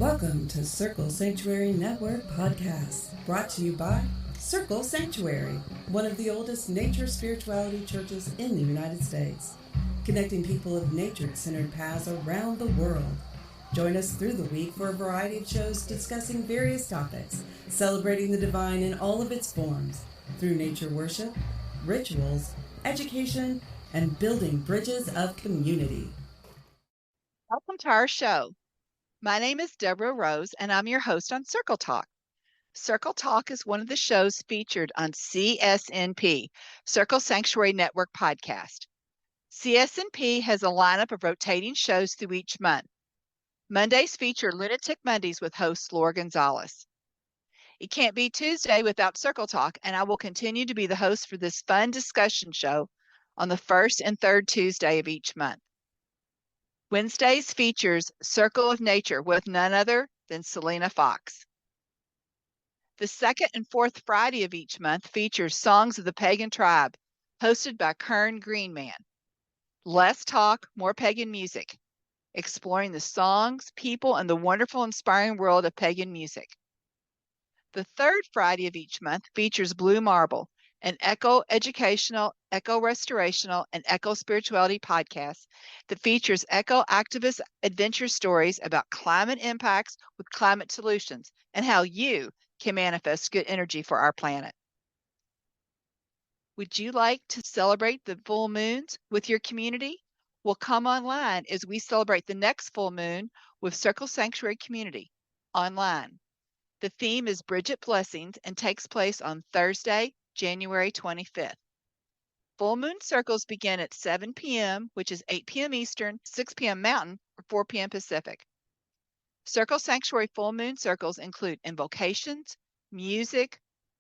Welcome to Circle Sanctuary Network Podcast, brought to you by Circle Sanctuary, one of the oldest nature spirituality churches in the United States, connecting people of nature-centered paths around the world. Join us through the week for a variety of shows discussing various topics, celebrating the divine in all of its forms, through nature worship, rituals, education, and building bridges of community. Welcome to our show. My name is Deborah Rose, and I'm your host on Circle Talk. Circle Talk is one of the shows featured on CSNP, Circle Sanctuary Network Podcast. CSNP has a lineup of rotating shows through each month. Mondays feature Lunatic Mondays with host Laura Gonzalez. It can't be Tuesday without Circle Talk, and I will continue to be the host for this fun discussion show on the first and third Tuesday of each month. Wednesdays features Circle of Nature with none other than Selena Fox. The second and fourth Friday of each month features Songs of the Pagan Tribe, hosted by Kern Greenman. Less talk, more pagan music, exploring the songs, people, and the wonderful, inspiring world of pagan music. The third Friday of each month features Blue Marble, an eco-educational, eco-restorational, and eco-spirituality podcast that features eco-activist adventure stories about climate impacts with climate solutions and how you can manifest good energy for our planet. Would you like to celebrate the full moons with your community? Well, come online as we celebrate the next full moon with Circle Sanctuary Community online. The theme is Bridget Blessings and takes place on Thursday, January 25th. Full moon circles begin at 7 p.m., which is 8 p.m. Eastern, 6 p.m. Mountain, or 4 p.m. Pacific. Circle Sanctuary full moon circles include invocations, music,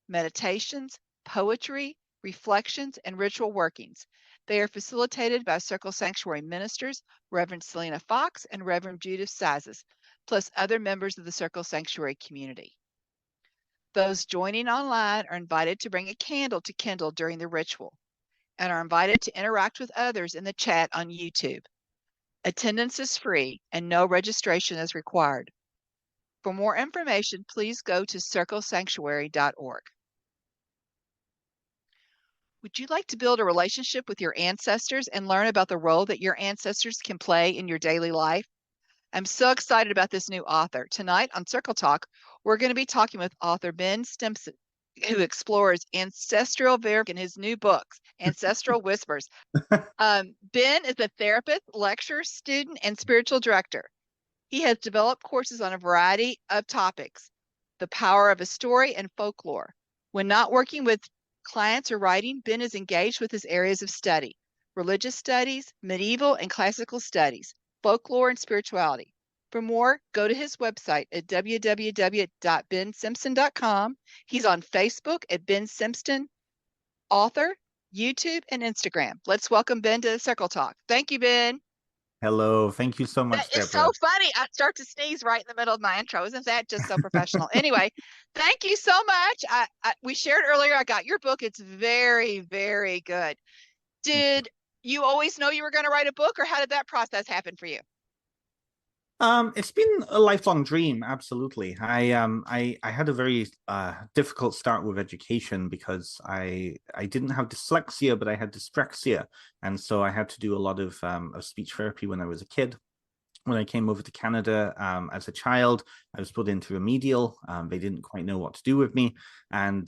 meditations, poetry, reflections, and ritual workings. They are facilitated by Circle Sanctuary ministers, Reverend Selena Fox and Reverend Judith Sizes, plus other members of the Circle Sanctuary community. Those joining online are invited to bring a candle to kindle during the ritual and are invited to interact with others in the chat on YouTube. Attendance is free and no registration is required. For more information, please go to circlesanctuary.org. Would you like to build a relationship with your ancestors and learn about the role that your ancestors can play in your daily life? I'm so excited about this new author. Tonight on Circle Talk, we're going to be talking with author Ben Simpson, who explores ancestral in his new books, Ancestral Whispers. Ben is a therapist, lecturer, student, and spiritual director. He has developed courses on a variety of topics, the power of a story and folklore. When not working with clients or writing, Ben is engaged with his areas of study, religious studies, medieval and classical studies, folklore, and spirituality. For more, go to his website at www.bensimpson.com. He's on Facebook at Ben Simpson, author, YouTube, and Instagram. Let's welcome Ben to Circle Talk. Thank you, Ben. Hello. Thank you so much, It's Deborah. so funny. I start to sneeze right in the middle of my intro. Isn't that just so professional? Anyway, thank you so much. We shared earlier, I got your book. It's very, very good. Did you always know you were going to write a book, or how did that process happen for you? It's been a lifelong dream, absolutely. I had a very difficult start with education because I didn't have dyslexia, but I had dyspraxia, and so I had to do a lot of speech therapy when I was a kid. When I came over to Canada as a child, I was put into remedial. They didn't quite know what to do with me, and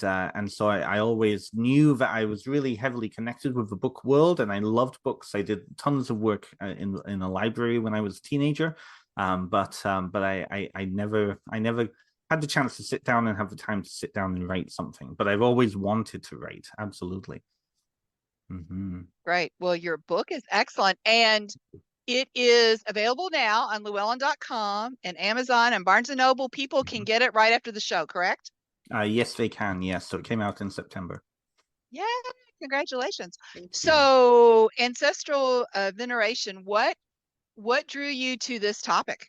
so I always knew that I was really heavily connected with the book world, and I loved books. I did tons of work in a library when I was a teenager, but I never had the chance to sit down and have the time to sit down and write something. But I've always wanted to write, absolutely. Right. Well, your book is excellent, and it is available now on Llewellyn.com and Amazon and Barnes & Noble. People can get it right after the show, correct? Yes, they can. Yes. So it came out in September. Yeah. Congratulations. So ancestral veneration, what drew you to this topic?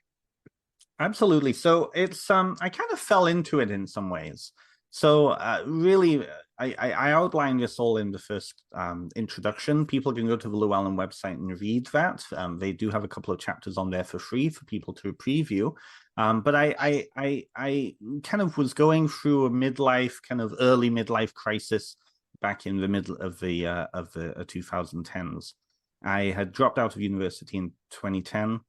Absolutely. So it's I kind of fell into it in some ways. So really, I outlined this all in the first introduction. People can go to the Llewellyn website and read that. They do have a couple of chapters on there for free for people to preview. But I kind of was going through a early midlife crisis back in the middle of the 2010s. I had dropped out of university in 2010.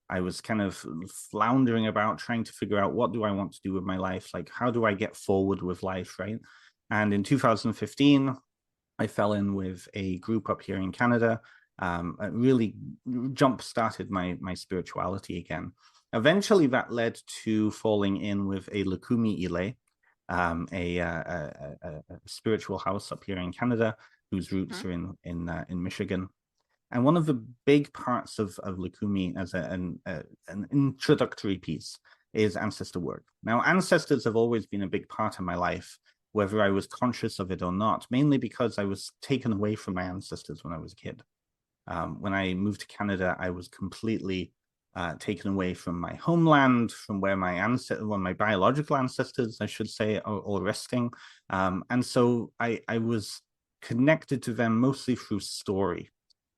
I was kind of floundering about trying to figure out, what do I want to do with my life? Like, how do I get forward with life, right? And in 2015, I fell in with a group up here in Canada. It really jump-started my spirituality again. Eventually, that led to falling in with a Lukumi Ile, a spiritual house up here in Canada, whose roots are in Michigan. And one of the big parts of Lukumi as an introductory piece is ancestor work. Now, ancestors have always been a big part of my life, whether I was conscious of it or not, mainly because I was taken away from my ancestors when I was a kid. When I moved to Canada, I was completely taken away from my homeland, from where my biological ancestors, I should say, are all resting. And so I was connected to them mostly through story.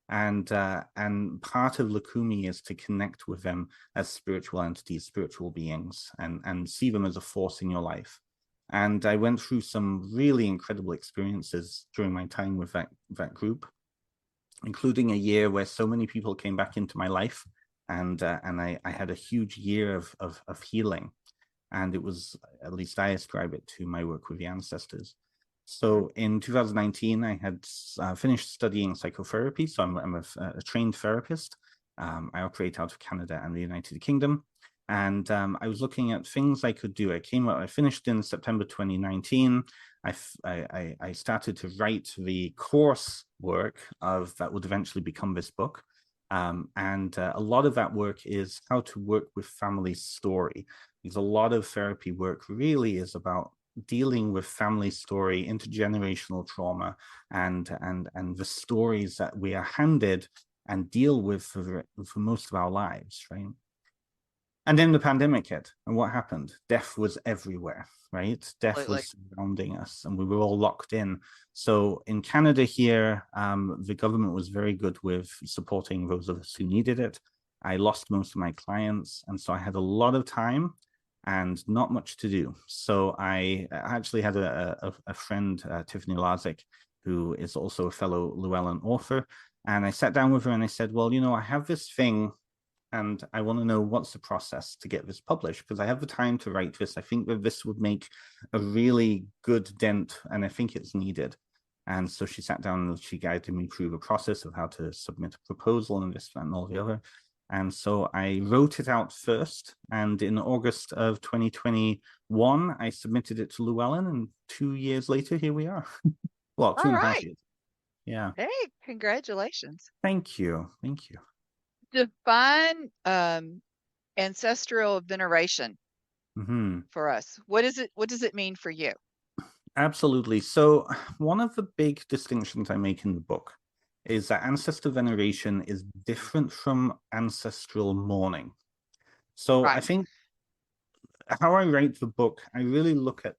And part of Lukumi is to connect with them as spiritual entities, spiritual beings, and see them as a force in your life. And I went through some really incredible experiences during my time with that group, including a year where so many people came back into my life, and I had a huge year of healing. And it was, at least I ascribe it to my work with the ancestors. So in 2019, I had finished studying psychotherapy. So I'm a trained therapist. I operate out of Canada and the United Kingdom. And I was looking at things I could do. I finished in September 2019. I started to write the course work that would eventually become this book. And a lot of that work is how to work with family story. Because a lot of therapy work really is about dealing with family story, intergenerational trauma, and the stories that we are handed and deal with for most of our lives, right? And then the pandemic hit, and what happened? Death was everywhere, right? Death was surrounding us, and we were all locked in. So in Canada here, the government was very good with supporting those of us who needed it. I lost most of my clients, and so I had a lot of time and not much to do. So I actually had a friend, Tiffany Larzik, who is also a fellow Llewellyn author. And I sat down with her and I said, well, I have this thing and I want to know what's the process to get this published, because I have the time to write this. I think that this would make a really good dent and I think it's needed. And so she sat down and she guided me through the process of how to submit a proposal and this, that, and all the other. And so I wrote it out first, and in August of 2021, I submitted it to Llewellyn, and 2 years later, here we are. Well, 2.5 years. Yeah. Hey, congratulations. Thank you. Thank you. Define ancestral veneration for us. What does it mean for you? Absolutely. So one of the big distinctions I make in the book is that ancestor veneration is different from ancestral mourning. So I think how I write the book, I really look at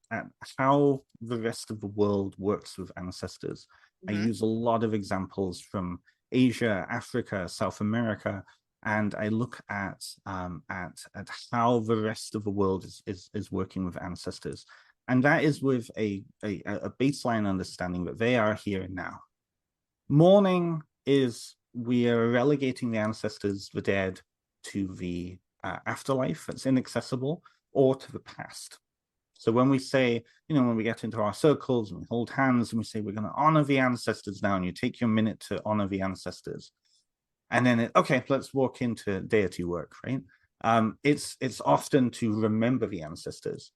how the rest of the world works with ancestors. I use a lot of examples from Asia, Africa, South America, and I look at how the rest of the world is working with ancestors. And that is with a baseline understanding that they are here and now. Mourning is we are relegating the ancestors, the dead, to the afterlife that's inaccessible, or to the past. So when we say, when we get into our circles and we hold hands and we say, we're going to honor the ancestors now, and you take your minute to honor the ancestors. And then, okay, let's walk into deity work, right? It's often to remember the ancestors.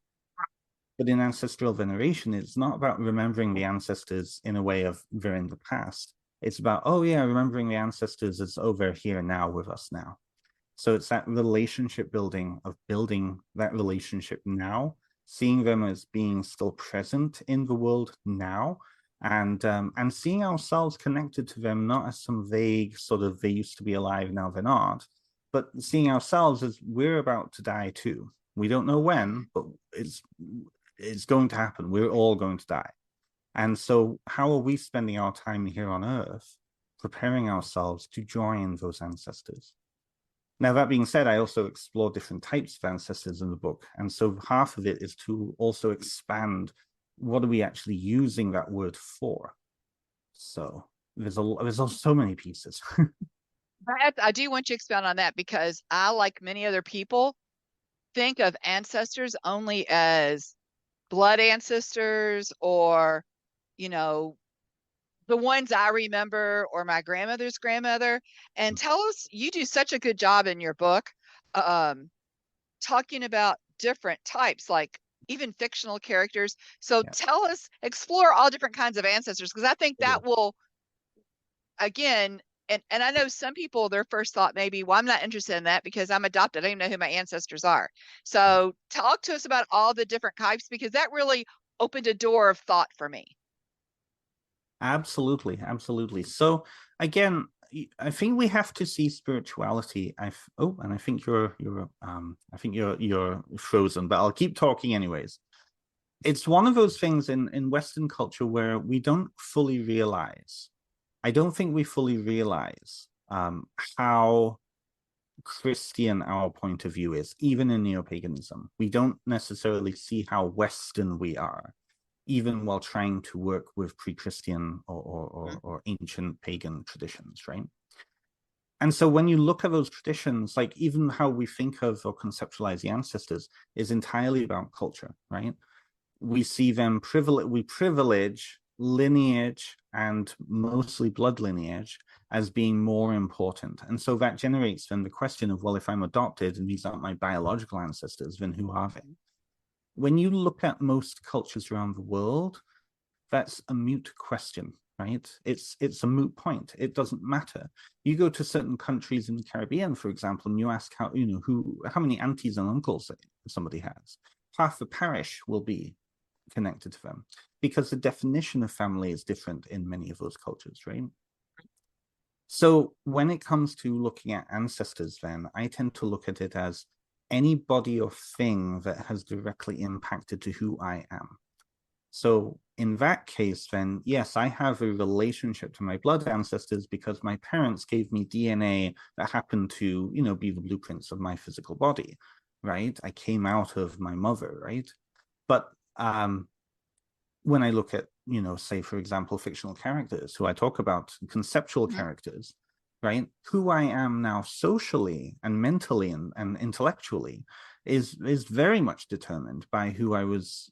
But in ancestral veneration, it's not about remembering the ancestors in a way of they're in the past. It's about, oh yeah, remembering the ancestors as, oh, they're here now with us now. So it's that relationship building of building that relationship now, seeing them as being still present in the world now, and seeing ourselves connected to them, not as some vague sort of, they used to be alive, now they're not, but seeing ourselves as we're about to die too. We don't know when, but it's going to happen. We're all going to die. And so how are we spending our time here on Earth preparing ourselves to join those ancestors? Now, that being said, I also explore different types of ancestors in the book. And so half of it is to also expand what are we actually using that word for. So there's so many pieces. I do want you to expound on that, because I, like many other people, think of ancestors only as blood ancestors, or, you know, the ones I remember, or my grandmother's grandmother. And tell us, you do such a good job in your book, um, talking about different types, like even fictional characters. So Yeah. tell us, explore all different kinds of ancestors, because I think that will, again, and I know some people, their first thought may be, well, I'm not interested in that because I'm adopted. I don't even know who my ancestors are. So talk to us about all the different types, because that really opened a door of thought for me. Absolutely, absolutely. So again, I think we have to see spirituality. And I think you're frozen, but I'll keep talking anyways. It's one of those things in Western culture where we don't fully realize. I don't think we fully realize how Christian our point of view is, even in neo-paganism. We don't necessarily see how Western we are, even while trying to work with pre-Christian or ancient pagan traditions, right? And so when you look at those traditions, like even how we think of or conceptualize the ancestors is entirely about culture, right? We see them we privilege lineage, and mostly blood lineage, as being more important. And so that generates then the question of, well, if I'm adopted and these aren't my biological ancestors, then who are they? When you look at most cultures around the world, that's a moot question, right? It's a moot point. It doesn't matter. You go to certain countries in the Caribbean, for example, and you ask how many aunties and uncles somebody has. Half the parish will be connected to them, because the definition of family is different in many of those cultures, right? So when it comes to looking at ancestors, then I tend to look at it as any body or thing that has directly impacted to who I am. So in that case, then, yes, I have a relationship to my blood ancestors because my parents gave me DNA that happened to, be the blueprints of my physical body, right? I came out of my mother, right? But when I look at, say, for example, fictional characters who I talk about, conceptual characters, right? Who I am now socially and mentally and intellectually is very much determined by who I was,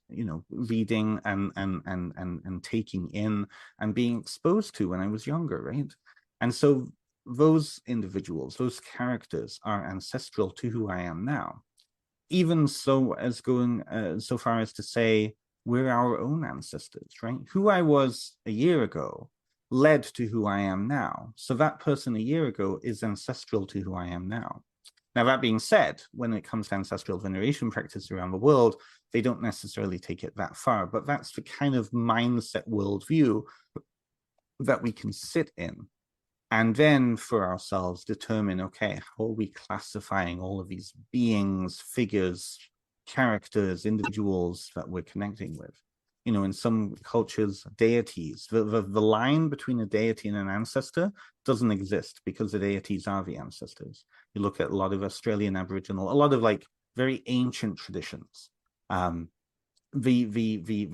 reading and taking in and being exposed to when I was younger, right? And so those individuals, those characters are ancestral to who I am now. Even so, as going so far as to say, we're our own ancestors, right? Who I was a year ago led to who I am now. So that person a year ago is ancestral to who I am now. Now, that being said, when it comes to ancestral veneration practice around the world, they don't necessarily take it that far, but that's the kind of mindset worldview that we can sit in. And then for ourselves determine, okay, how are we classifying all of these beings, figures, characters, individuals that we're connecting with? In some cultures, deities, the line between a deity and an ancestor doesn't exist, because the deities are the ancestors. You look at a lot of Australian Aboriginal, a lot of like very ancient traditions. The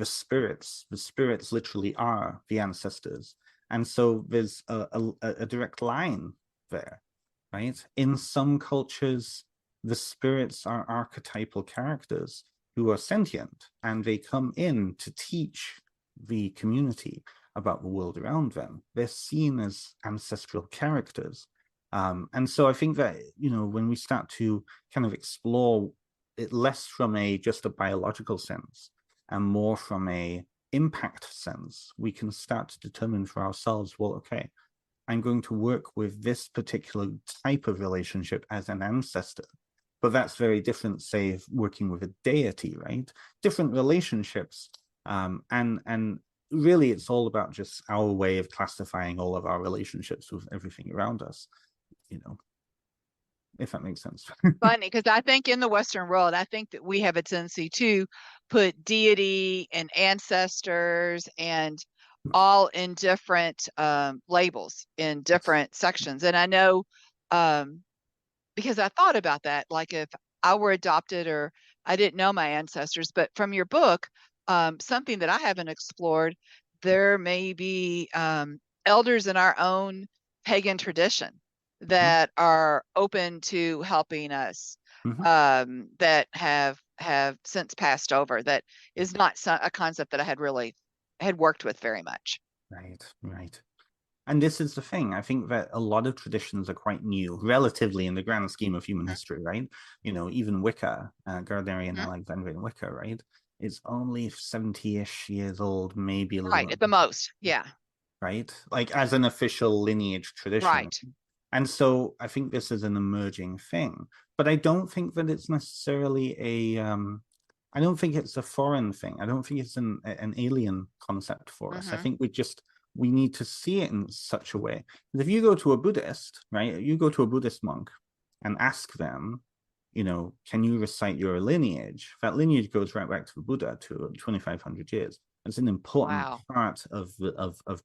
spirits literally are the ancestors. And so there's a direct line there, right? In some cultures, the spirits are archetypal characters who are sentient, and they come in to teach the community about the world around them. They're seen as ancestral characters. And so I think that, when we start to kind of explore it less from just a biological sense and more from a impact sense, we can start to determine for ourselves, well, okay, I'm going to work with this particular type of relationship as an ancestor. But that's very different, say, working with a deity, right? Different relationships. And really, it's all about just our way of classifying all of our relationships with everything around us, if that makes sense. Funny, because I think in the Western world, I think that we have a tendency to put deity and ancestors and all in different labels in different sections. And I know um, because I thought about that, like if I were adopted or I didn't know my ancestors, but from your book, something that I haven't explored, there may be elders in our own pagan tradition Mhm. that are open to helping us, Mhm. that have since passed over. That is not a concept that I had really had worked with very much. Right, right. And this is the thing. I think that a lot of traditions are quite new, relatively in the grand scheme of human history, right? Even Wicca, Gardnerian Mhm. Alexandrian Wicca, right? It's only 70-ish years old, maybe a little Right, at the most. Yeah. right? Like as an official lineage tradition. Right. And so I think this is an emerging thing, but I don't think that it's necessarily I don't think it's a foreign thing. I don't think it's an alien concept for us. I Hmm. think we need to see it in such a way. If you go to a Buddhist, right? You go to a Buddhist monk and ask them, can you recite your lineage? That lineage goes right back to the Buddha, to 2,500 years. It's an important Wow. part of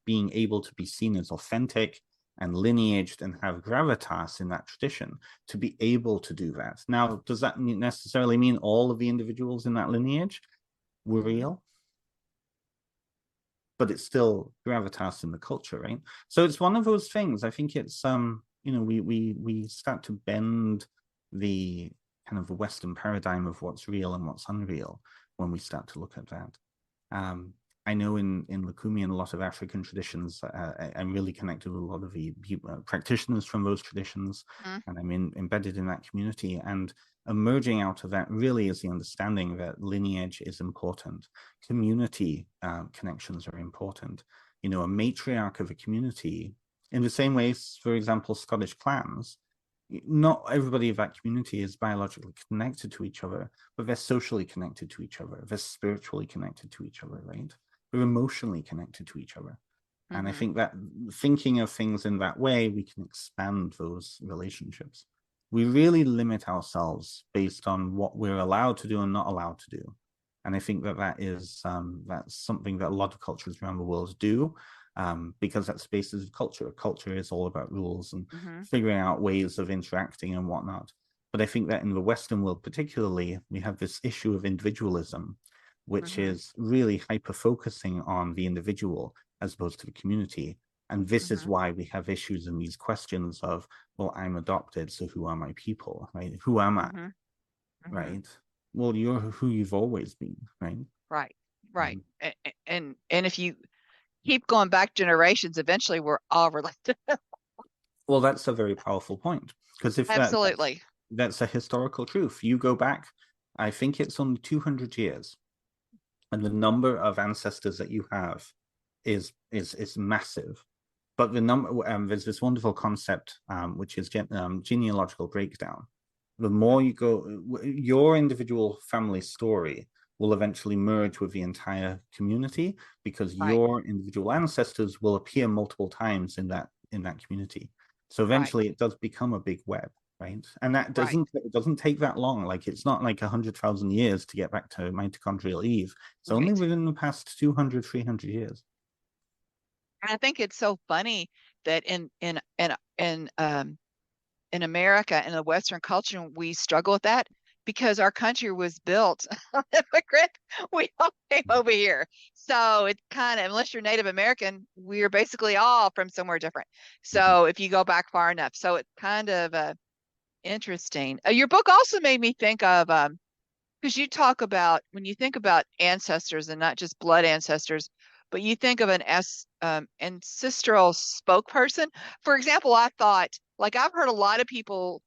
being able to be seen as authentic and lineaged and have gravitas in that tradition to be able to do that. Now, does that necessarily mean all of the individuals in that lineage were real? But it's still gravitas in the culture, right? So it's one of those things. I think it's we start to bend the kind of the Western paradigm of what's real and what's unreal when we start to look at that. I know in Lukumi and a lot of African traditions, I'm really connected with a lot of the practitioners from those traditions, Mhm. and I'm embedded in that community. And emerging out of that really is the understanding that lineage is important. Community connections are important. A matriarch of a community, in the same way, for example, Scottish clans, not everybody of that community is biologically connected to each other, but they're socially connected to each other. They're spiritually connected to each other, right? They're emotionally connected to each other. And I Mhm. think that thinking of things in that way, we can expand those relationships. We really limit ourselves based on what we're allowed to do and not allowed to do. And I think that's something that a lot of cultures around the world do, because that's the basis of culture. Culture is all about rules and Mhm. figuring out ways of interacting and whatnot. But I think that in the Western world, particularly, we have this issue of individualism, which Mhm. is really hyper focusing on the individual as opposed to the community. And this is Mhm. why we have issues in these questions of, well, I'm adopted, so who are my people, right? Who am I, Mhm. Mhm. right? Well, you're who you've always been, right? Right. Right. Um, And if you keep going back generations, eventually we're all related. well, that's a very powerful point, because if Absolutely. that's a historical truth. You go back, I think it's only 200 years, and the number of ancestors that you have is massive. But there's this wonderful concept, which is genealogical breakdown. The more you go, your individual family story will eventually merge with the entire community, because Right. your individual ancestors will appear multiple times in that community. So Right. eventually, it does become a big web, right? And that Right. doesn't take that long. Like it's not like 100,000 years to get back to mitochondrial Eve. It's only Right. within the past 200, 300 years. And I think it's so funny that in America in the Western culture we struggle with that because our country was built on immigrant. We all came over here. So it kind of, unless you're Native American, we're basically all from somewhere different. Mhm. So if you go back far enough, so it's kind of interesting. Your book also made me think of because you talk about when you think about ancestors and not just blood ancestors, but you think of an ancestral spokesperson. For example, I thought, like I've heard a lot of people,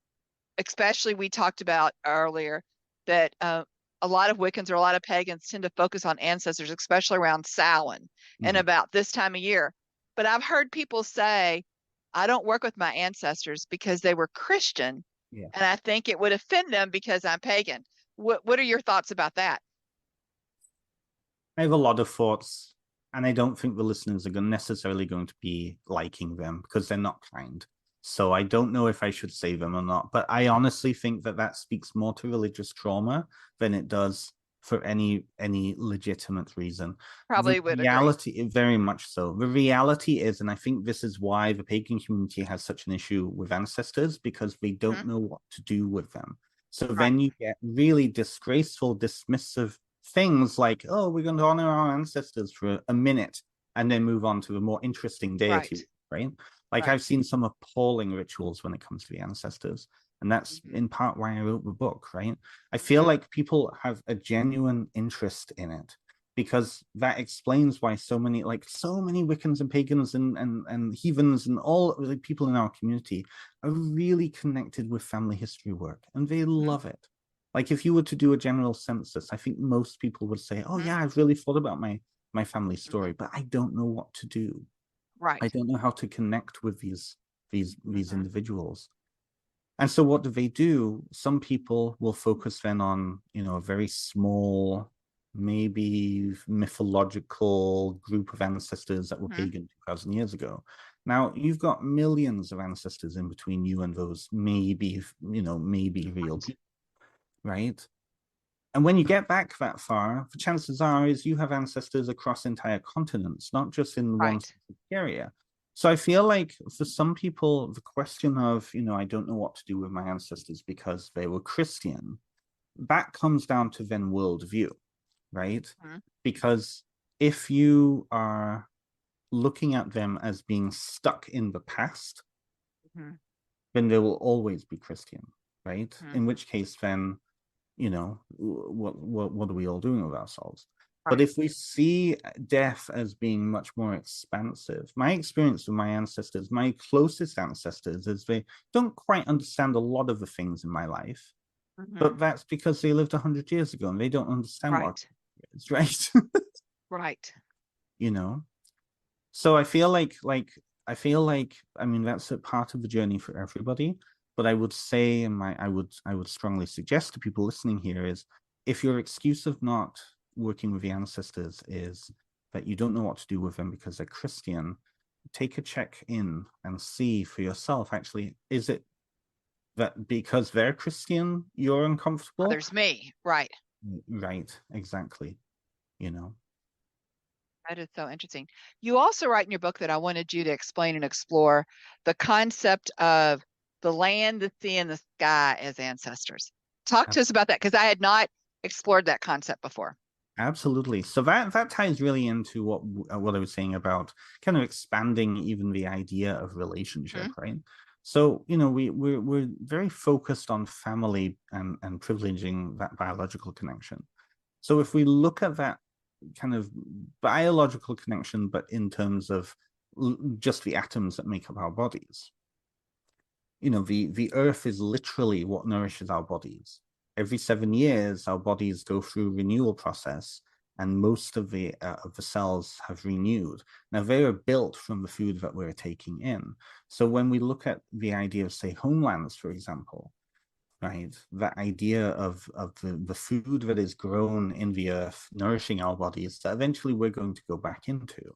especially we talked about earlier, that a lot of Wiccans or a lot of pagans tend to focus on ancestors, especially around Samhain and Mhm. about this time of year. But I've heard people say, I don't work with my ancestors because they were Christian, Yeah. and I think it would offend them because I'm pagan. What are your thoughts about that? I have a lot of thoughts, and I don't think the listeners are necessarily going to be liking them because they're not kind. So I don't know if I should save him or not, but I honestly think that that speaks more to religious trauma than it does for any legitimate reason. The Probably would agree. reality, very much so. The reality is, and I think this is why the pagan community has such an issue with ancestors, because they don't know what to do with them. So then you get really disgraceful, dismissive things like, oh, we're going to honor our ancestors for a minute and then move on to a more interesting deity, right? Like I've seen some appalling rituals when it comes to the ancestors. And that's in part why I wrote the book, right? I feel like people have a genuine interest in it because that explains why so many Wiccans and pagans and heathens and all the people in our community are really connected with family history work and they love it. Like if you were to do a general census, I think most people would say, oh yeah, I've really thought about my family story, but I don't know what to do. I don't know how to connect with these individuals. And so what do? Some people will focus then on, a very small, maybe mythological group of ancestors that were pagan 2,000 years ago. Now, you've got millions of ancestors in between you and those maybe real people, right? And when you get back that far, the chances are is you have ancestors across entire continents, not just in one area. So I feel like for some people, the question of, I don't know what to do with my ancestors because they were Christian, that comes down to then worldview, right? Because if you are looking at them as being stuck in the past, then they will always be Christian, right? In which case then, what are we all doing with ourselves? But if we see death as being much more expansive, my experience with my ancestors, my closest ancestors, is they don't quite understand a lot of the things in my life, but that's because they lived 100 years ago and they don't understand what it is, right? Right. So I feel like, I mean, that's a part of the journey for everybody. But I would say, I would strongly suggest to people listening here is, if your excuse of not working with the ancestors is that you don't know what to do with them because they're Christian, take a check in and see for yourself, actually, is it that because they're Christian, you're uncomfortable? There's me, right. Right, exactly. That is so interesting. You also write in your book that I wanted you to explain and explore the concept of the land, the sea, and the sky as ancestors. Talk to us about that, because I had not explored that concept before. Absolutely. So that ties really into what I was saying about kind of expanding even the idea of relationship, right? So, we're very focused on family and privileging that biological connection. So if we look at that kind of biological connection, but in terms of just the atoms that make up our bodies, the earth is literally what nourishes our bodies. Every 7 years, our bodies go through a renewal process, and most of the cells have renewed. Now, they are built from the food that we're taking in. So when we look at the idea of, say, homelands, for example, right, that idea of the food that is grown in the earth, nourishing our bodies, that eventually we're going to go back into,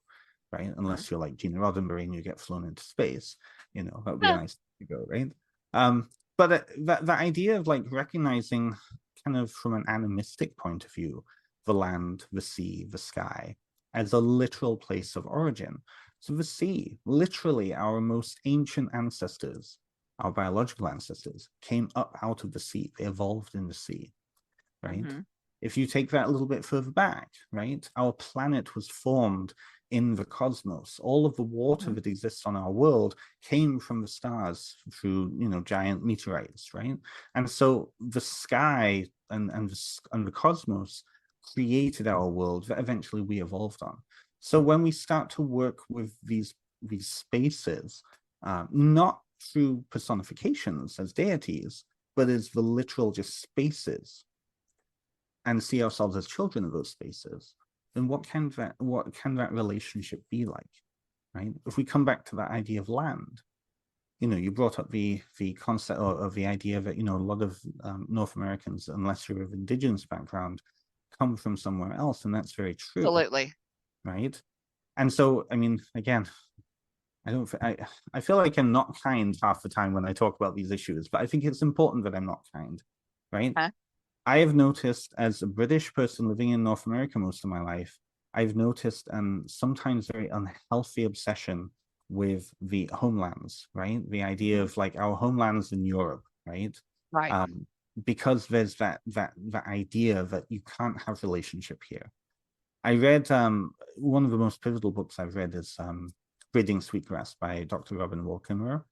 right? Unless you're like Gina Roddenberry and you get flown into space, that would be nice to go, right? But that idea of like recognizing kind of from an animistic point of view, the land, the sea, the sky, as a literal place of origin. So the sea, literally our most ancient ancestors, our biological ancestors, came up out of the sea. They evolved in the sea, right? If you take that a little bit further back, right, our planet was formed in the cosmos. All of the water that exists on our world came from the stars through, giant meteorites, right? And so the sky and the cosmos created our world that eventually we evolved on. So when we start to work with these spaces, not through personifications as deities, but as the literal just spaces, and see ourselves as children of those spaces, then what can that relationship be like, right? If we come back to that idea of land, you brought up the concept of the idea that, a lot of North Americans, unless you're of indigenous background, come from somewhere else, and that's very true. Absolutely. Right? And so, I mean, again, I feel like I'm not kind half the time when I talk about these issues, but I think it's important that I'm not kind, right? Huh? I have noticed, as a British person living in North America most of my life, I've noticed sometimes very unhealthy obsession with the homelands, right? The idea of like our homelands in Europe, right? Right. Because there's that idea that you can't have relationship here. I read one of the most pivotal books I've read is Breeding Sweetgrass by Dr. Robin Wall Kimmerer.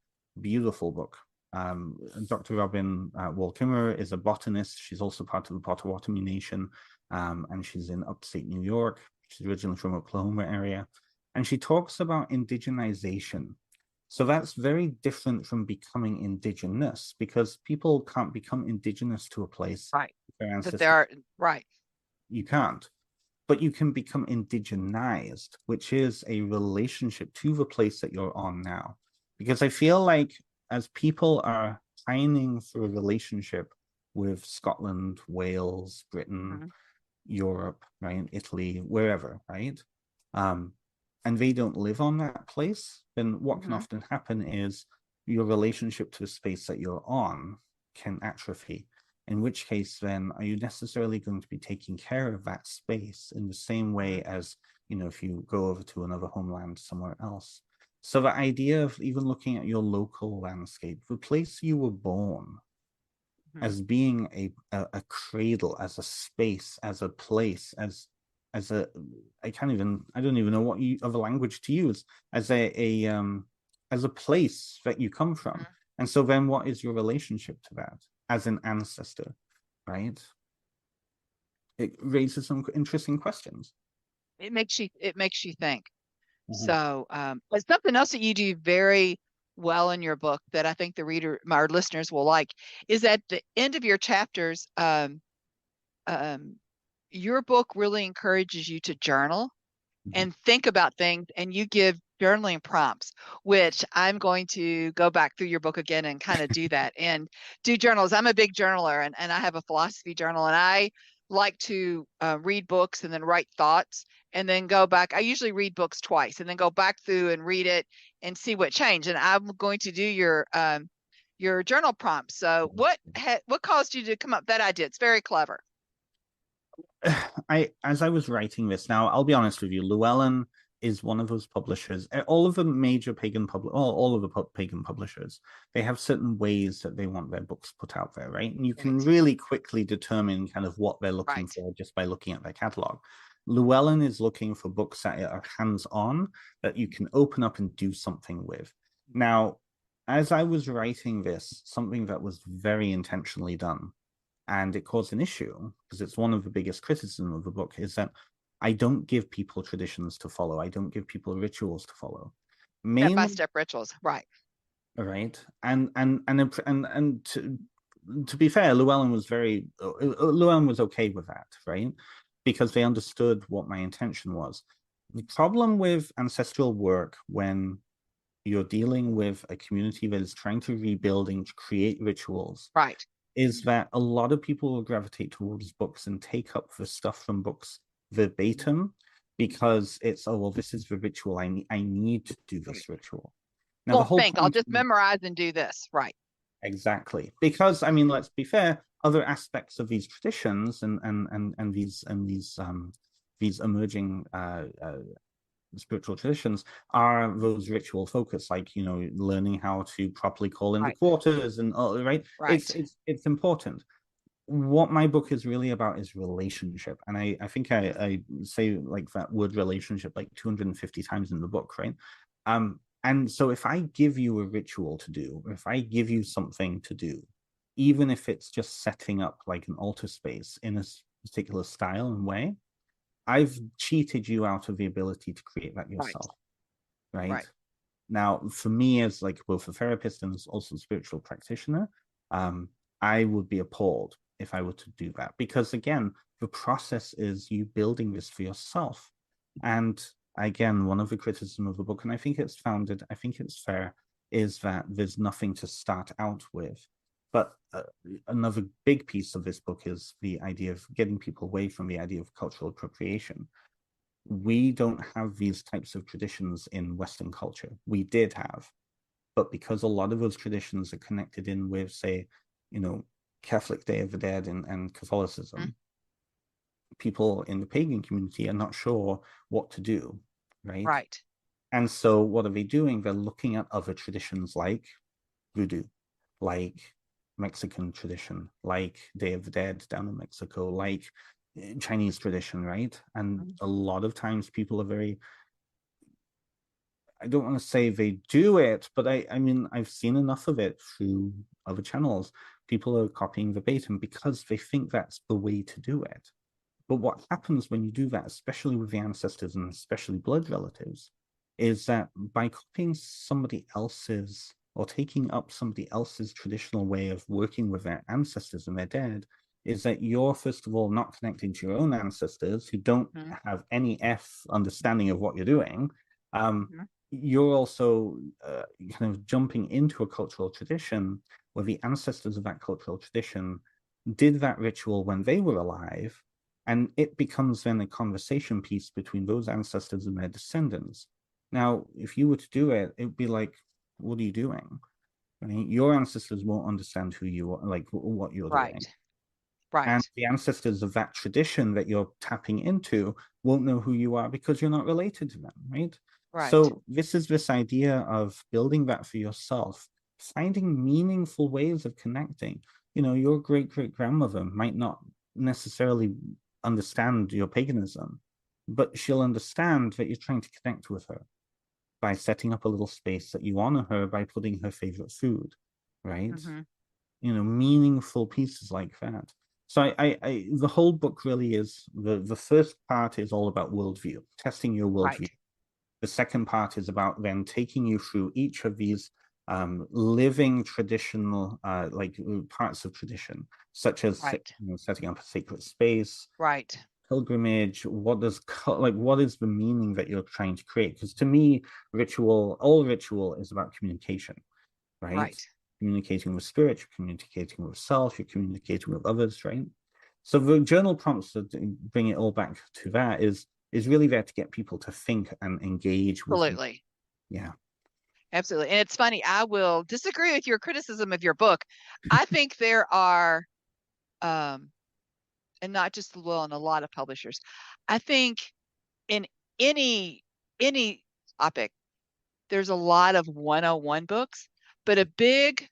Beautiful book. Dr. Robin Wall Kimmerer is a botanist. She's also part of the Potawatomi Nation, and she's in upstate New York. She's originally from Oklahoma area, and she talks about indigenization. So that's very different from becoming indigenous, because people can't become indigenous to a place. Right. Their That ancestors. there are, right. You can't. But you can become indigenized, which is a relationship to the place that you're on now. Because I feel like as people are pining for a relationship with Scotland, Wales, Britain, Europe, right, Italy, wherever, right, and they don't live on that place, then what can often happen is your relationship to the space that you're on can atrophy. In which case, then, are you necessarily going to be taking care of that space in the same way as, you know, if you go over to another homeland somewhere else? So the idea of even looking at your local landscape, the place you were born, as being a cradle, as a space, as a place, as a I don't even know what other language to use, as a place that you come from. And so then what is your relationship to that as an ancestor, right? It raises some interesting questions. It makes you think. So but something else that you do very well in your book that I think our listeners will like, is at the end of your chapters, your book really encourages you to journal and think about things, and you give journaling prompts, which I'm going to go back through your book again and kind of do that and do journals. I'm a big journaler, and I have a philosophy journal, and I like to read books and then write thoughts and then go back. I usually read books twice and then go back through and read it and see what changed. And I'm going to do your journal prompts. So what caused you to come up with that idea? It's very clever. As I was writing this, now I'll be honest with you, Llewellyn is one of those publishers. All of the major all of the pagan publishers, they have certain ways that they want their books put out there, right? And you can really quickly determine kind of what they're looking for just by looking at their catalog. Llewellyn is looking for books that are hands-on, that you can open up and do something with. Now, as I was writing this, something that was very intentionally done, and it caused an issue, because it's one of the biggest criticism of the book, is that I don't give people traditions to follow. I don't give people rituals to follow. Step-by-step rituals, right? Right, and to be fair, Llewellyn was okay with that, right? Because they understood what my intention was. The problem with ancestral work, when you're dealing with a community that is trying to rebuild and create rituals, right, is that a lot of people will gravitate towards books and take up the stuff from books verbatim, because it's, oh, well, this is the ritual. I need to do this ritual. Now, I'll just memorize and do this, right? Exactly. Because, I mean, let's be fair, other aspects of these traditions and these emerging spiritual traditions are those ritual focus, like, you know, learning how to properly call in the quarters and right. It's important. What my book is really about is relationship, and I think I say like that word relationship like 250 times in the book, right? And so if I give you a ritual to do, or if I give you something to do, even if it's just setting up like an altar space in a particular style and way, I've cheated you out of the ability to create that yourself, right? Now, for me, as like both a therapist and also a spiritual practitioner, I would be appalled if I were to do that, because again, the process is you building this for yourself. And again, one of the criticism of the book, and I think it's founded, I think it's fair, is that there's nothing to start out with. But another big piece of this book is the idea of getting people away from the idea of cultural appropriation. We don't have these types of traditions in Western culture. We did have, but because a lot of those traditions are connected in with, say, Catholic Day of the Dead and Catholicism, people in the pagan community are not sure what to do, right? Right. And so what are they doing? They're looking at other traditions like voodoo, like Mexican tradition, like Day of the Dead down in Mexico, like Chinese tradition, right? And a lot of times people are very, I don't want to say they do it, but I mean, I've seen enough of it through other channels. People are copying verbatim because they think that's the way to do it. But what happens when you do that, especially with the ancestors and especially blood relatives, is that by copying somebody else's or taking up somebody else's traditional way of working with their ancestors and their dead, is that you're, first of all, not connecting to your own ancestors who don't have any understanding of what you're doing. You're also kind of jumping into a cultural tradition where the ancestors of that cultural tradition did that ritual when they were alive, and it becomes then a conversation piece between those ancestors and their descendants. Now, if you were to do it, it would be like, what are you doing? Right? Your ancestors won't understand who you are, like what you're doing. Right. And the ancestors of that tradition that you're tapping into won't know who you are because you're not related to them, right? So this idea of building that for yourself, finding meaningful ways of connecting. Your great-great-grandmother might not necessarily understand your paganism, but she'll understand that you're trying to connect with her by setting up a little space that you honor her by putting her favorite food, right? Meaningful pieces like that. So I the whole book really is, the first part is all about worldview, testing your worldview. Right. The second part is about then taking you through each of these living traditional parts of tradition, such as setting up a sacred space, right, pilgrimage. What is the meaning that you're trying to create? Because to me, all ritual is about communication, right? Communicating with spirit, you're communicating with self, you're communicating with others, right? So the journal prompts, to bring it all back to that, is really there to get people to think and engage with. Absolutely. Yeah. Absolutely. And it's funny, I will disagree with your criticism of your book. I think there are, and not just Will and a lot of publishers, I think in any topic, there's a lot of 101 books, but a big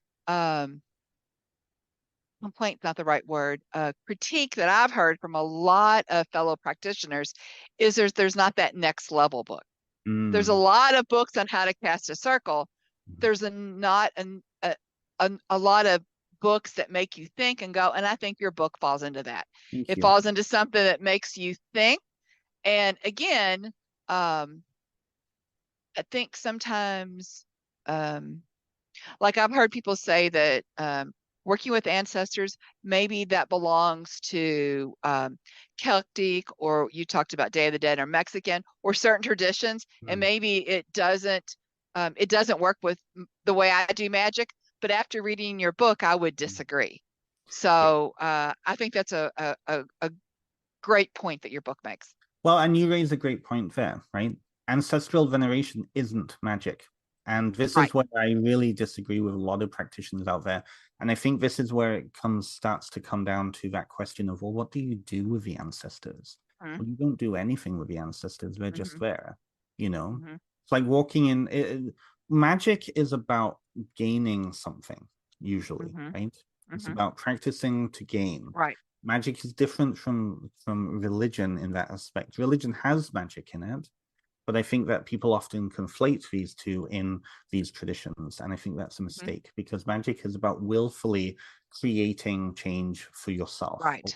complaint's not the right word, critique that I've heard from a lot of fellow practitioners is there's not that next level book. There's a lot of books on how to cast a circle. There's not a lot of books that make you think and go, and I think your book falls into that. It falls into something that makes you think. And again, I think sometimes, like I've heard people say that working with ancestors, maybe that belongs to Celtic, or you talked about Day of the Dead, or Mexican, or certain traditions, and maybe it doesn't work with the way I do magic. But after reading your book, I would disagree. So I think that's a great point that your book makes. Well, and you raise a great point there, right? Ancestral veneration isn't magic. And this is where I really disagree with a lot of practitioners out there. And I think this is where it starts to come down to that question of, well, what do you do with the ancestors? Well, you don't do anything with the ancestors. They're just there, It's like walking in. Magic is about gaining something, usually, right? It's about practicing to gain. Right. Magic is different from religion in that aspect. Religion has magic in it, but I think that people often conflate these two in these traditions, and I think that's a mistake, because magic is about willfully creating change for yourself. Right.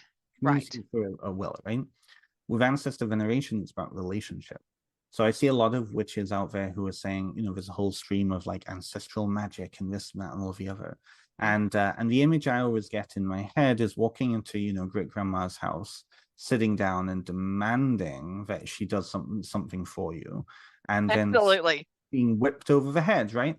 For a will, right? With ancestor veneration, it's about relationship. So I see a lot of witches out there who are saying, there's a whole stream of like ancestral magic and this, and that, and all the other. And the image I always get in my head is walking into, great grandma's house, sitting down and demanding that she does something for you, and then being whipped over the head, right?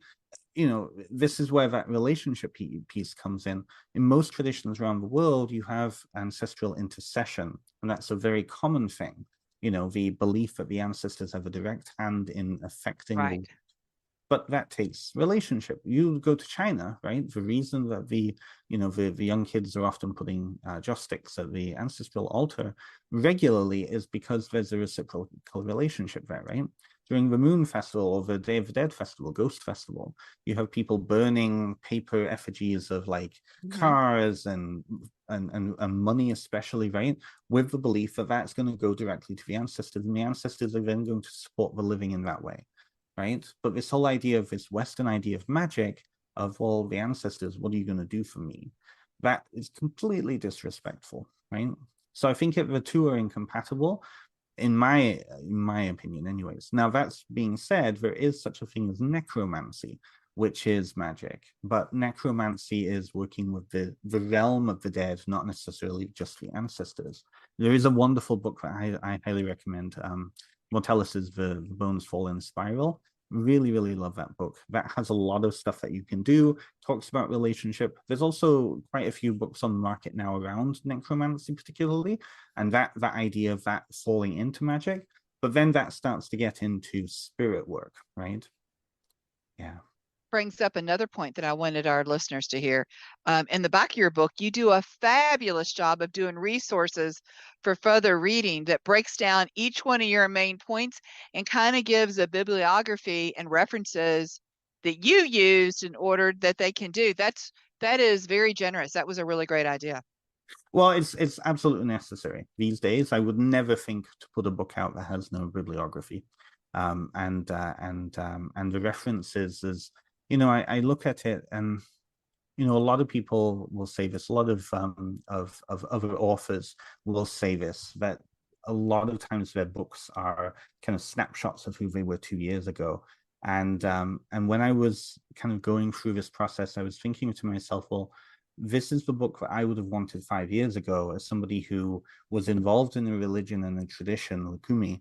This is where that relationship piece comes in. In most traditions around the world, you have ancestral intercession, and that's a very common thing. the belief that the ancestors have a direct hand in affecting Right. but that takes relationship. You go to China, right? The reason that the young kids are often putting joss sticks at the ancestral altar regularly is because there's a reciprocal relationship there, right? During the Moon Festival or the Day of the Dead Festival, Ghost Festival, you have people burning paper effigies of like cars and money, especially, right? With the belief that that's going to go directly to the ancestors, and the ancestors are then going to support the living in that way. Right? But this whole idea of this Western idea of magic, of all the ancestors, what are you going to do for me? That is completely disrespectful, right? So I think the two are incompatible, in my opinion, anyways. Now, that's being said, there is such a thing as necromancy, which is magic. But necromancy is working with the realm of the dead, not necessarily just the ancestors. There is a wonderful book that I highly recommend. Mortalis's The Bones Fall in Spiral. Really, really love that book. That has a lot of stuff that you can do, talks about relationship. There's also quite a few books on the market now around necromancy particularly, and that idea of that falling into magic, but then that starts to get into spirit work, right? Yeah. Brings up another point that I wanted our listeners to hear. In the back of your book, you do a fabulous job of doing resources for further reading that breaks down each one of your main points and kind of gives a bibliography and references that you used in order that they can do. That is very generous. That was a really great idea. Well, it's absolutely necessary these days. I would never think to put a book out that has no bibliography, and the references is, I look at it, and a lot of people will say this. A lot of other authors will say this, that a lot of times their books are kind of snapshots of who they were 2 years ago. And when I was kind of going through this process, I was thinking to myself, well, this is the book that I would have wanted 5 years ago as somebody who was involved in a religion and a tradition, Lukumi,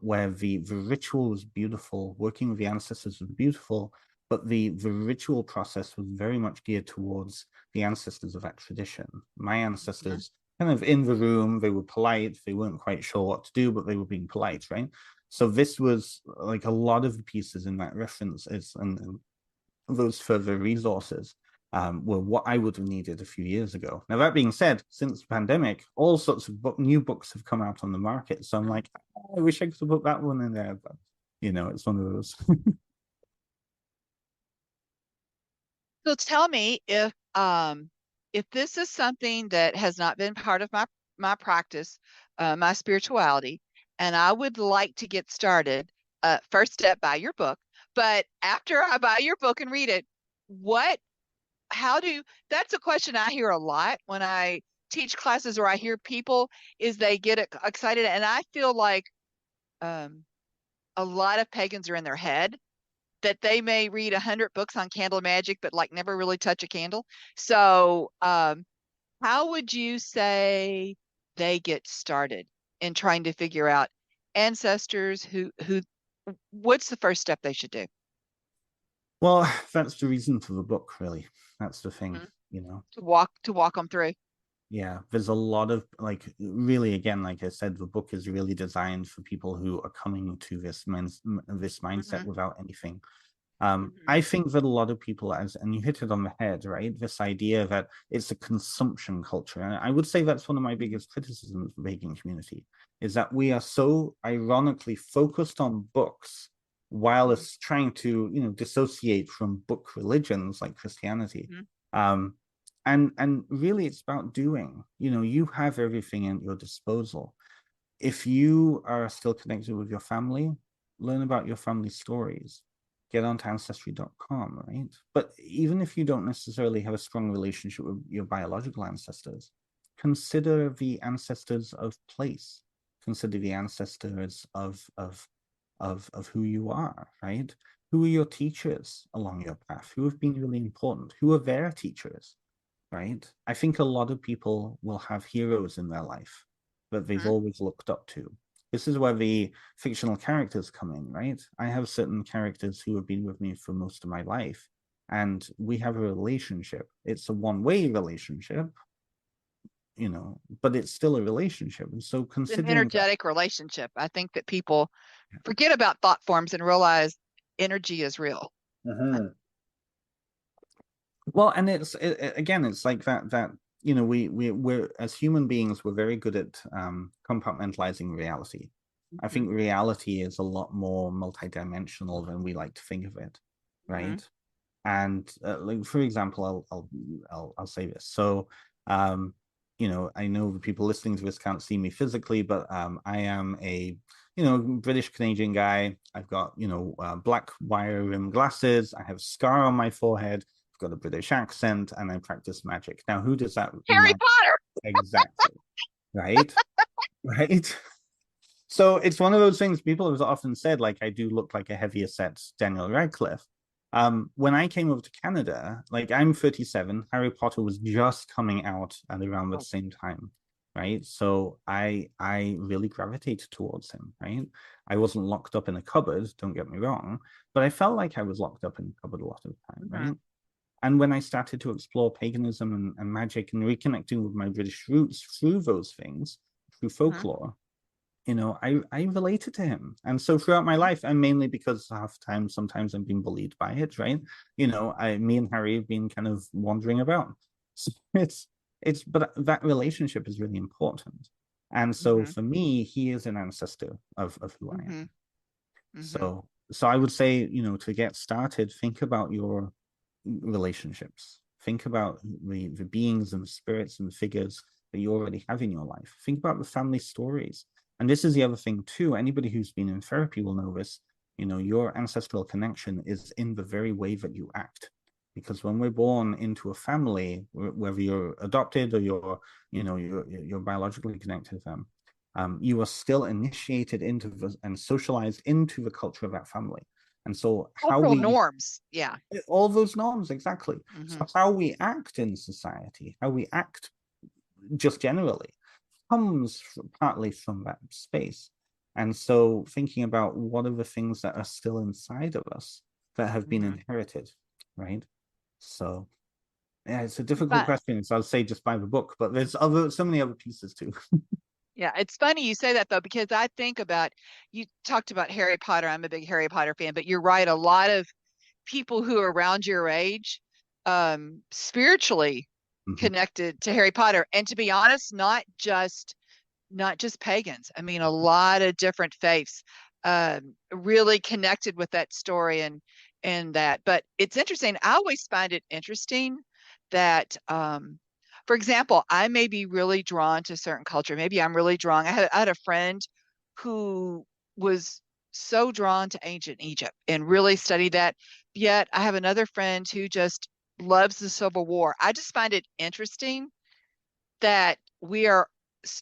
where the ritual was beautiful, working with the ancestors was beautiful, but the ritual process was very much geared towards the ancestors of that tradition. My ancestors, kind of in the room, they were polite, they weren't quite sure what to do, but they were being polite, right? So this was like a lot of the pieces in that reference and those further resources were what I would have needed a few years ago. Now, that being said, since the pandemic, all sorts of new books have come out on the market. So I'm like, I wish I could have put that one in there, but it's one of those. So tell me if this is something that has not been part of my practice, my spirituality, and I would like to get started. First step, buy your book. But after I buy your book and read it, that's a question I hear a lot when I teach classes, or I hear people, is they get excited, and I feel like a lot of pagans are in their head that they may read 100 books on candle magic, but like never really touch a candle. So, how would you say they get started in trying to figure out ancestors? What's the first step they should do? Well, that's the reason for the book, really. That's the thing, To walk them through. Yeah, there's a lot of, like, really, again, like I said, the book is really designed for people who are coming to this mindset without anything. I think that a lot of people, and you hit it on the head, right? This idea that it's a consumption culture. And I would say that's one of my biggest criticisms of the pagan community, is that we are so ironically focused on books while it's trying to, dissociate from book religions like Christianity. And really it's about doing. You have everything at your disposal. If you are still connected with your family, learn about your family stories. Get onto Ancestry.com, right? But even if you don't necessarily have a strong relationship with your biological ancestors, consider the ancestors of place. Consider the ancestors of who you are, right? Who are your teachers along your path? Who have been really important? Who are their teachers, right? I think a lot of people will have heroes in their life that they've always looked up to. This is where the fictional characters come in, right? I have certain characters who have been with me for most of my life, and we have a relationship. It's a one-way relationship, but it's still a relationship. And so It's an considering that, energetic relationship. I think that people forget about thought forms and realize energy is real. well, and again, it's like that we're as human beings, we're very good at compartmentalizing reality. I think reality is a lot more multidimensional than we like to think of it, right? And like, for example, I'll say this. So I know the people listening to this can't see me physically, but I am a British Canadian guy. I've got black wire rim glasses. I have a scar on my forehead. I've got a British accent, and I practice magic. Now, who does that Harry Potter. exactly? Right, right. So it's one of those things. People have often said, like, I do look like a heavier set Daniel Radcliffe. When I came over to Canada, like, I'm 37, Harry Potter was just coming out at around the same time, right? So I really gravitated towards him, right? I wasn't locked up in a cupboard, don't get me wrong, but I felt like I was locked up in a cupboard a lot of the time, right? And when I started to explore paganism and magic and reconnecting with my British roots through those things, through folklore, I related to him. And so throughout my life, and mainly because half the time, sometimes I'm being bullied by it, right? Me and Harry have been kind of wandering about. So but that relationship is really important. And so for me, he is an ancestor of who I am. So I would say, to get started, think about your relationships. Think about the beings and the spirits and the figures that you already have in your life. Think about the family stories. And this is the other thing too. Anybody who's been in therapy will know this. Your ancestral connection is in the very way that you act. Because when we're born into a family, whether you're adopted or you're biologically connected to them, you are still initiated into and socialized into the culture of that family. And so cultural norms, all those norms, exactly. So how we act in society, how we act just generally, comes partly from that space. And so thinking about what are the things that are still inside of us that have been inherited, right? So yeah, it's a difficult question. So I'll say just buy the book, but there's so many other pieces too. Yeah, it's funny you say that though, because I think about, you talked about Harry Potter. I'm a big Harry Potter fan, but you're right. A lot of people who are around your age, spiritually connected to Harry Potter. And to be honest, not just pagans. I mean, a lot of different faiths really connected with that story and that. But it's interesting. I always find it interesting that for example, I may be really drawn to a certain culture. Maybe I'm really drawn. I had a friend who was so drawn to ancient Egypt and really studied that. Yet I have another friend who just loves the Civil War. I just find it interesting that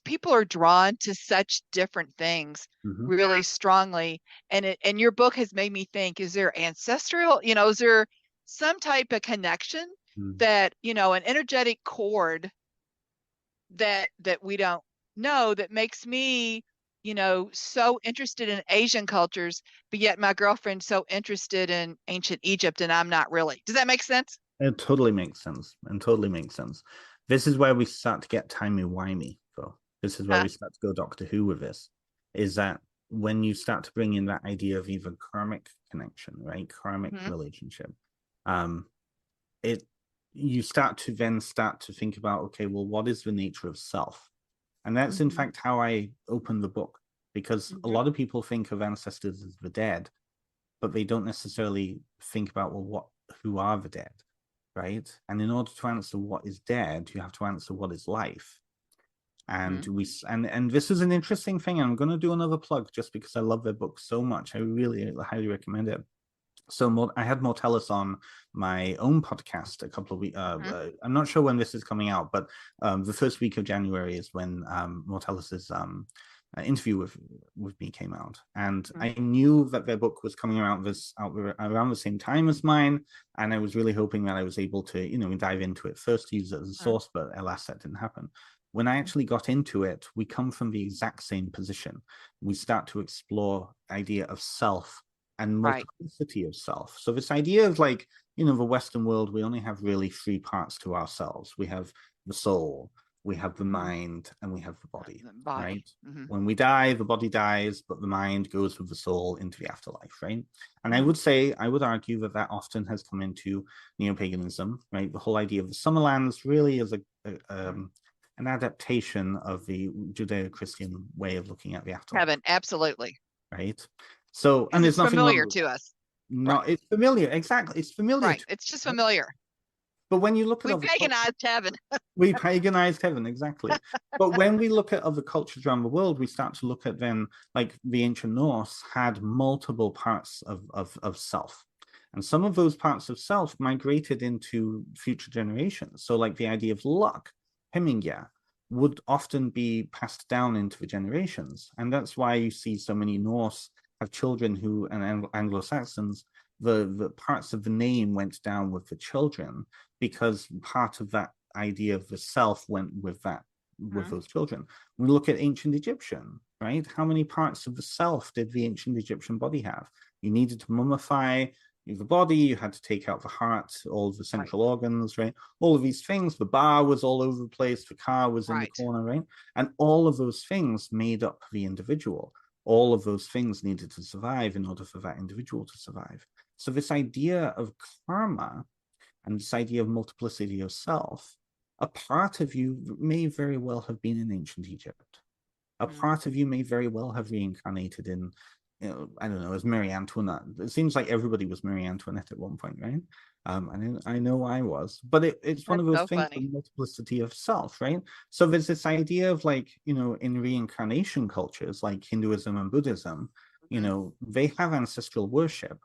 people are drawn to such different things really strongly. And your book has made me think, is there ancestral, is there some type of connection that, an energetic cord that we don't know that makes me, so interested in Asian cultures, but yet my girlfriend's so interested in ancient Egypt and I'm not really. Does that make sense? It totally makes sense. And totally makes sense. This is where we start to get timey-wimey, though. This is where we start to go Doctor Who with this, is that when you start to bring in that idea of even karmic connection, right? Karmic relationship. You start to think about, okay, well, what is the nature of self? And that's in fact how I open the book, because a lot of people think of ancestors as the dead, but they don't necessarily think about, well, who are the dead, right? And in order to answer what is dead, you have to answer what is life. And and this is an interesting thing. I'm going to do another plug just because I love their book so much. I really highly recommend it. So I had Mortellus on my own podcast a couple of weeks. I'm not sure when this is coming out, but the first week of January is when Mortellus's interview with me came out, and I knew that their book was coming out around the same time as mine, and I was really hoping that I was able to dive into it first, use it as a source, but alas, that didn't happen. When I actually got into it, we come from the exact same position. We start to explore the idea of self and multiplicity of self. So this idea of the Western world, we only have really three parts to ourselves. We have the soul, we have the mind, and we have the body, The body. right? Mhm. When we die, the body dies, but the mind goes with the soul into the afterlife, right? And I Mhm. would argue that that often has come into neo-paganism, right? The whole idea of the Summerlands really is an adaptation of the Judeo-Christian way of looking at the afterlife, Heaven, absolutely. right? So, and Because there's it's nothing wrong familiar with to that. us. No, Right. it's familiar, exactly. It's familiar Right. to, It's just right? familiar. But when you look at We other paganized heaven. we paganized heaven, exactly. But when we look at other cultures around the world, we start to look at then, like the ancient Norse had multiple parts of self. And some of those parts of self migrated into future generations. So, like the idea of luck, Hemingya, would often be passed down into the generations. And that's why you see so many Norse have children who, and Anglo-Saxons, the parts of the name went down with the children because part of that idea of the self went with that, with Mhm. those children. We look at ancient Egyptian, right? How many parts of the self did the ancient Egyptian body have? You needed to mummify the body, you had to take out the heart, all of the central organs, right? All of these things. The bar was all over the place, the car was in the Right. corner, right? And all of those things made up the individual. All of those things needed to survive in order for that individual to survive. So this idea of karma and this idea of multiplicity of self, a part of you may very well have been in ancient Egypt. A Mhm. part of you may very well have reincarnated in, I don't know, as Marie Antoinette. It seems like everybody was Marie Antoinette at one point, right? I know I was, but it's one That's of those so things, the funny. multiplicity of self, right? So there's this idea of, like, in reincarnation cultures like Hinduism and Buddhism, Mhm. they have ancestral worship.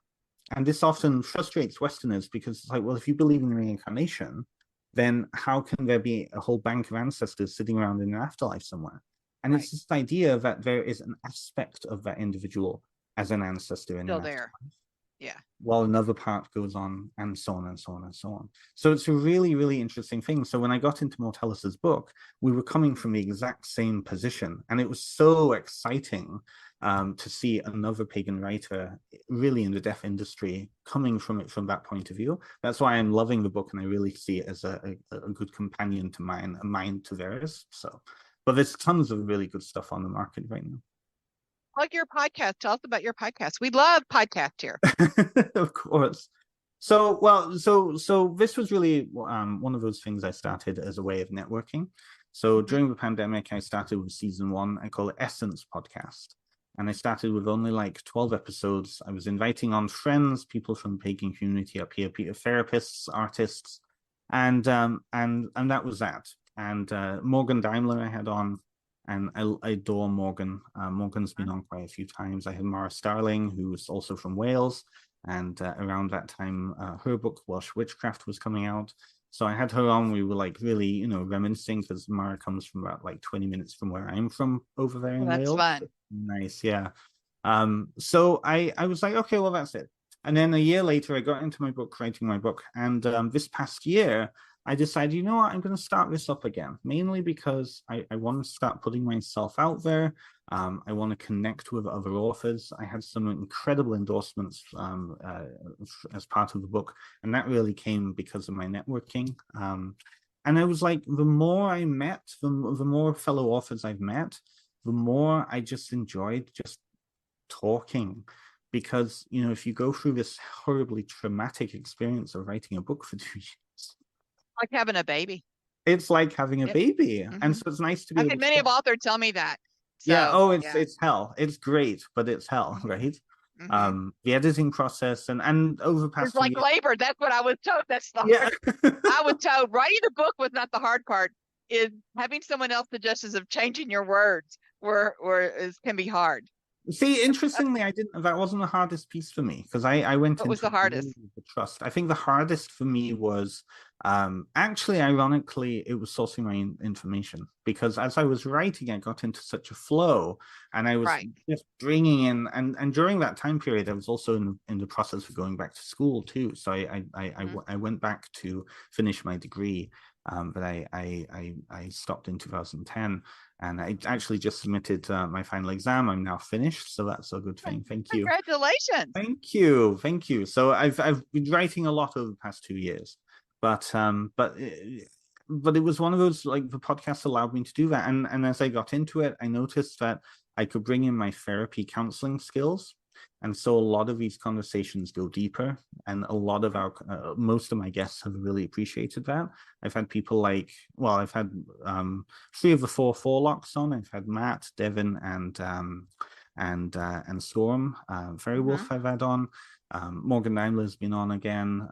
And this often frustrates Westerners because it's like, well, if you believe in reincarnation, then how can there be a whole bank of ancestors sitting around in an afterlife somewhere? And Right. it's this idea that there is an aspect of that individual as an ancestor in an Still there. afterlife, Yeah. while another part goes on, and so on and so on and so on. So it's a really, really interesting thing. So when I got into Mortellis's book, we were coming from the exact same position, and it was so exciting to see another pagan writer really in the deaf industry coming from it from that point of view. That's why I'm loving the book, and I really see it as a good companion to mine, a mine to theirs. So, but there's tons of really good stuff on the market right now. Plug your podcast. Tell us about your podcast. We love podcast here. Of course. So this was really one of those things I started as a way of networking. So Mhm. during the pandemic, I started with season 1. I call it Essence Podcast. And I started with only like 12 episodes. I was inviting on friends, people from the pagan community up here, therapists, artists, and that was that. And Morgan Daimler I had on, and I adore Morgan. Morgan's been on quite a few times. I had Mara Starling, who was also from Wales, and around that time, her book Welsh Witchcraft was coming out. So I had her on. We were like really, reminiscing, because Mara comes from about like 20 minutes from where I'm from over there Oh, in that's Wales. fun. Nice, yeah. So I was like, okay, well, that's it. And then a year later, I got into my book, writing my book. And this past year, I decided, you know what, I'm going to start this up again, mainly because I want to start putting myself out there. I want to connect with other authors. I had some incredible endorsements as part of the book, and that really came because of my networking. And I was like, the more I met, the more fellow authors I've met, the more I just enjoyed just talking. Because, if you go through this horribly traumatic experience of writing a book for 2 years, Like having a baby. it's like having a Yep. baby. And Mhm. so it's nice to be I've able had to many say, of authors tell me that. yeah, So, oh, yeah. it's hell. It's great, but it's hell, Mhm. right? Mhm. The editing process and over the past It's 2 like years. labor. That's what I was told. That's the Yeah. hard. I was told writing the book was not the hard part. Is having someone else suggestions of changing your words can be hard. See, interestingly, that wasn't the hardest piece for me, because I went What was into the it really hardest? with the trust. I think the hardest for me was actually, ironically, it was sourcing my information, because as I was writing, I got into such a flow, and I was Right. just bringing in, and during that time period, I was also in the process of going back to school too. So I went back to finish my degree, but I stopped in 2010. And I actually just submitted my final exam. I'm now finished, so that's a good thing. Thank you. Congratulations. Thank you. Thank you. So I've been writing a lot over the past 2 years, but but it was one of those, like, the podcast allowed me to do that. And as I got into it, I noticed that I could bring in my therapy counseling skills. And so a lot of these conversations go deeper, and a lot of most of my guests have really appreciated that. I've had people like, well, I've had 3 of the 4 Forlocks on. I've had Matt, Devin, and Storm. Fairy Wolf I've had on. Morgan Daimler's been on again.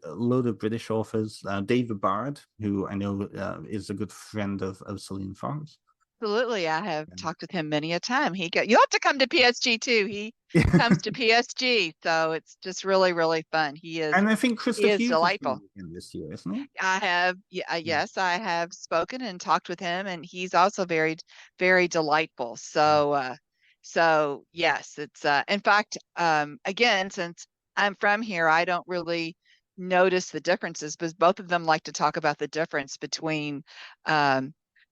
A load of British authors. David Bard, who I know is a good friend of Celine Fox. Absolutely. I have talked with him many a time. You have to come to PSG too. He comes to PSG. So it's just really, really fun. And I think Christopher Hughes delightful this year, isn't he? I have. Yes, I have spoken and talked with him, and he's also very, very delightful. So, so yes, it's, in fact, again, since I'm from here, I don't really notice the differences, but both of them like to talk about the difference between,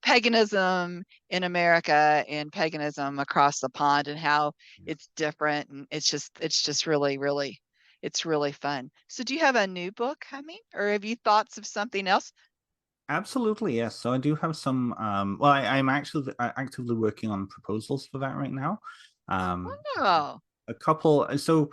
paganism in America and paganism across the pond, and how it's different. And it's just really, really, it's really fun. So do you have a new book coming, or have you thoughts of something else? Absolutely, yes. So I do have some, well, I'm actually actively working on proposals for that right now. Oh, A couple. So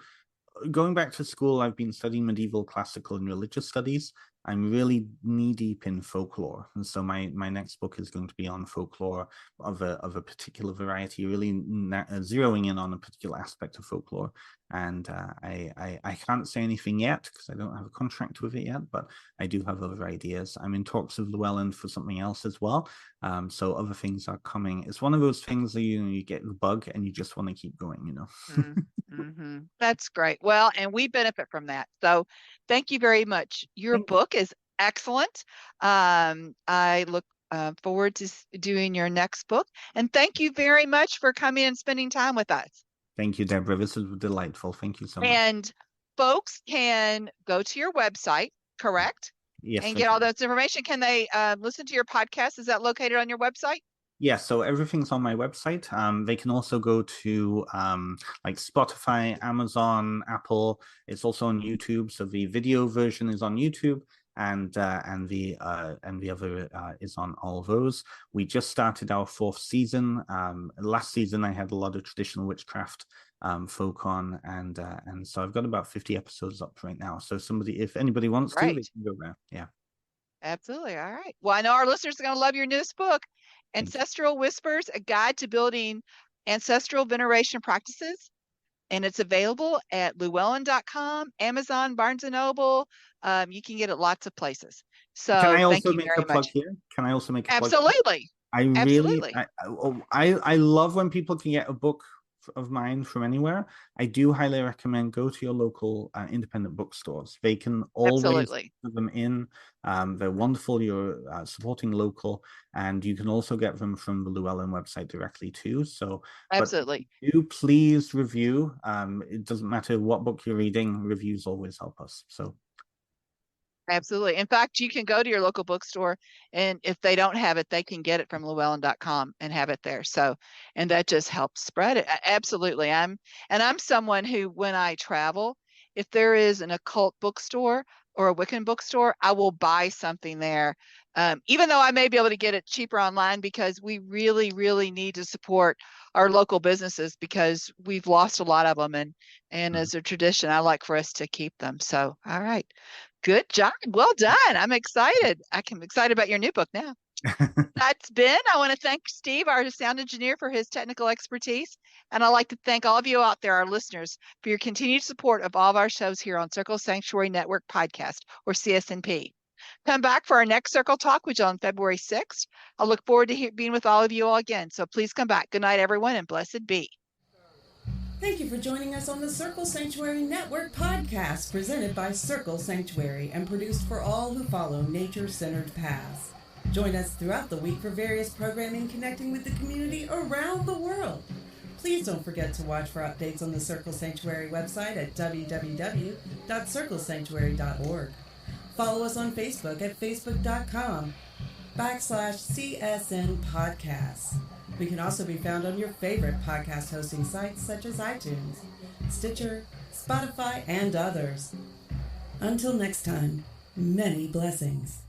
going back to school, I've been studying medieval, classical, and religious studies. I'm really knee deep in folklore, and so my next book is going to be on folklore of a particular variety, really zeroing in on a particular aspect of folklore. And I can't say anything yet because I don't have a contract with it yet, but I do have other ideas. I'm in talks with Llewellyn for something else as well. So other things are coming. It's one of those things that you get the bug and you just want to keep going, That's great. Well, and we benefit from that. So thank you very much. Your book is excellent. I look forward to doing your next book. And thank you very much for coming and spending time with us. Thank you, Deborah. This was delightful. Thank you so much. And folks can go to your website, correct? Yes. And get all this information. Can they listen to your podcast? Is that located on your website? Yeah, so everything's on my website. They can also go to like Spotify, Amazon, Apple. It's also on YouTube. So the video version is on YouTube, and the other is on all of those. We just started our 4th season. Last season I had a lot of traditional witchcraft folk on, and so I've got about 50 episodes up right now. So if anybody wants to, they can go there. Yeah. Absolutely. All right. Well, I know our listeners are going to love your newest book, Ancestral Whispers, A Guide to Building Ancestral Veneration Practices. And it's available at Llewellyn.com, Amazon, Barnes & Noble. You can get it lots of places. So can I also thank you make very a plug much. Here? Can I also make a Absolutely. plug? Absolutely. I love when people can get a book of mine from anywhere. I do highly recommend go to your local independent bookstores. They can always put them in. They're wonderful. You're supporting local, and you can also get them from the Llewellyn website directly too. So absolutely, do please review. It doesn't matter what book you're reading. Reviews always help us. So. Absolutely. In fact, you can go to your local bookstore, and if they don't have it, they can get it from Llewellyn.com and have it there. So, and that just helps spread it. Absolutely. I'm someone who, when I travel, if there is an occult bookstore or a Wiccan bookstore, I will buy something there. Even though I may be able to get it cheaper online, because we really, really need to support our local businesses, because we've lost a lot of them. And as a tradition, I like for us to keep them. So, all right. Good job. Well done. I'm excited. I'm excited about your new book now. That's Ben. I want to thank Steve, our sound engineer, for his technical expertise. And I'd like to thank all of you out there, our listeners, for your continued support of all of our shows here on Circle Sanctuary Network Podcast, or CSNP. Come back for our next Circle Talk, which is on February 6th. I look forward to being with all of you all again. So please come back. Good night, everyone, and blessed be. Thank you for joining us on the Circle Sanctuary Network podcast, presented by Circle Sanctuary and produced for all who follow nature-centered paths. Join us throughout the week for various programming connecting with the community around the world. Please don't forget to watch for updates on the Circle Sanctuary website at www.circlesanctuary.org. Follow us on Facebook at facebook.com/CSN Podcasts. We can also be found on your favorite podcast hosting sites such as iTunes, Stitcher, Spotify, and others. Until next time, many blessings.